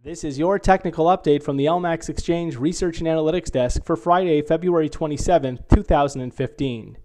This is your technical update from the LMAX Exchange Research and Analytics Desk for Friday, February 27, 2015.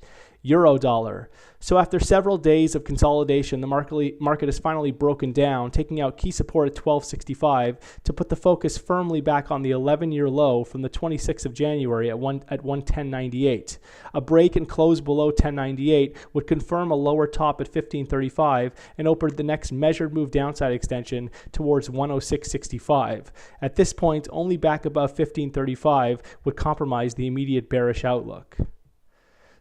Euro dollar. So after several days of consolidation, the market has finally broken down, taking out key support at 1265 to put the focus firmly back on the 11-year low from the 26th of January at 110.98. A break and close below 10.98 would confirm a lower top at 1535 and open the next measured move downside extension towards 106.65. At this point, only back above 1535 would compromise the immediate bearish outlook.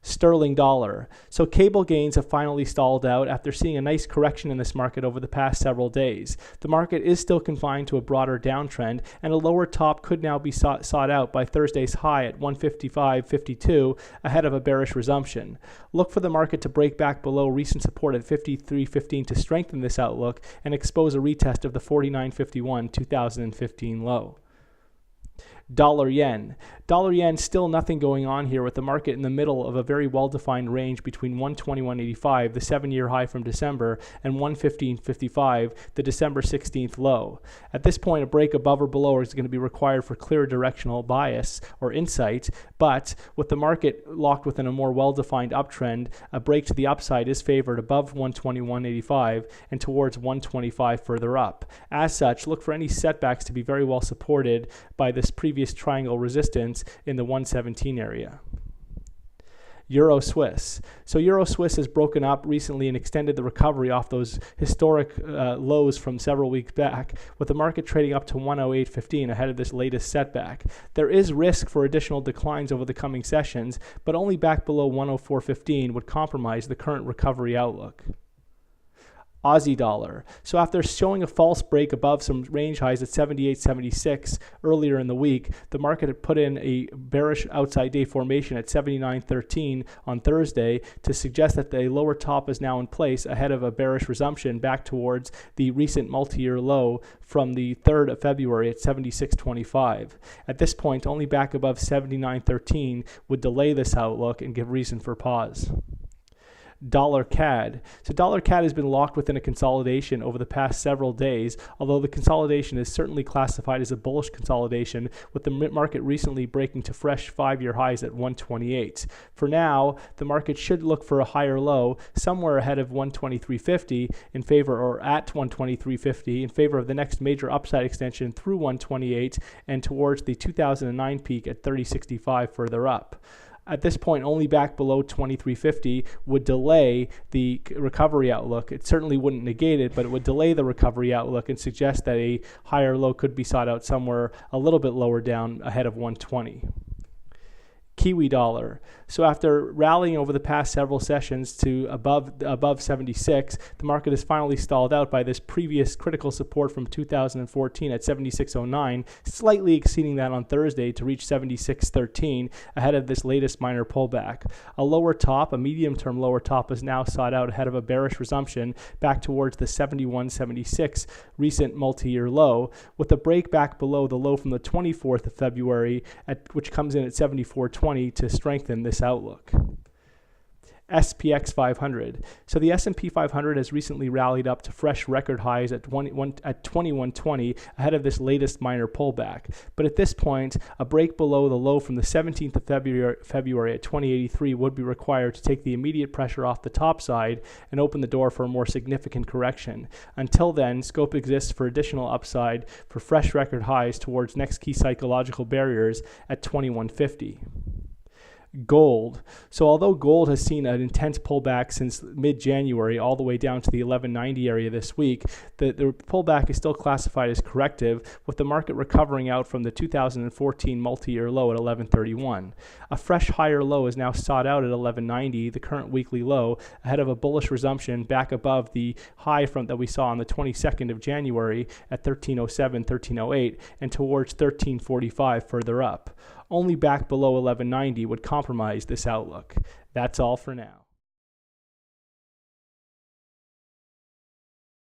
Sterling dollar. So cable gains have finally stalled out after seeing a nice correction in this market over the past several days. The market is still confined to a broader downtrend, and a lower top could now be sought out by Thursday's high at 155.52 ahead of a bearish resumption. Look for the market to break back below recent support at 53.15 to strengthen this outlook and expose a retest of the 49.51 2015 low. Dollar yen. Dollar yen, still nothing going on here with the market in the middle of a very well-defined range between 121.85, the 7-year high from December, and 115.55, the December 16th low. At this point, a break above or below is going to be required for clear directional bias or insight, but with the market locked within a more well-defined uptrend, a break to the upside is favored above 121.85 and towards 125 further up. As such, look for any setbacks to be very well supported by this previous triangle resistance in the 117 area. Euro Swiss. So Euro Swiss has broken up recently and extended the recovery off those historic lows from several weeks back, with the market trading up to 108.15 ahead of this latest setback. There is risk for additional declines over the coming sessions, but only back below 104.15 would compromise the current recovery outlook. Aussie dollar. So after showing a false break above some range highs at 78.76 earlier in the week, the market had put in a bearish outside day formation at 79.13 on Thursday to suggest that the lower top is now in place ahead of a bearish resumption back towards the recent multi-year low from the 3rd of February at 76.25. At this point, only back above 79.13 would delay this outlook and give reason for pause. Dollar CAD. So dollar CAD has been locked within a consolidation over the past several days, although the consolidation is certainly classified as a bullish consolidation, with the market recently breaking to fresh 5-year highs at 128. For now, the market should look for a higher low somewhere ahead of 123.50 in favor, or at 123.50 in favor of the next major upside extension through 128 and towards the 2009 peak at 30.65 further up. At this point, only back below 23.50 would delay the recovery outlook. It certainly wouldn't negate it, but it would delay the recovery outlook and suggest that a higher low could be sought out somewhere a little bit lower down ahead of 120. Kiwi dollar. So after rallying over the past several sessions to above 76, the market is finally stalled out by this previous critical support from 2014 at 76.09, slightly exceeding that on Thursday to reach 76.13 ahead of this latest minor pullback. A lower top, a medium-term lower top, is now sought out ahead of a bearish resumption back towards the 71.76 recent multi-year low, with a break back below the low from the 24th of February, which comes in at 74.20 to strengthen this outlook. SPX 500. So the S&P 500 has recently rallied up to fresh record highs at 2120 ahead of this latest minor pullback. But at this point, a break below the low from the 17th of February at 2083 would be required to take the immediate pressure off the top side and open the door for a more significant correction. Until then, scope exists for additional upside for fresh record highs towards next key psychological barriers at 2150. Gold. So although gold has seen an intense pullback since mid-January all the way down to the 1190 area this week, the pullback is still classified as corrective, with the market recovering out from the 2014 multi-year low at 1131. A fresh higher low is now sought out at 1190, the current weekly low, ahead of a bullish resumption back above the high that we saw on the 22nd of January at 1307, 1308, and towards 1345 further up. Only back below 1190 would compromise this outlook. That's all for now.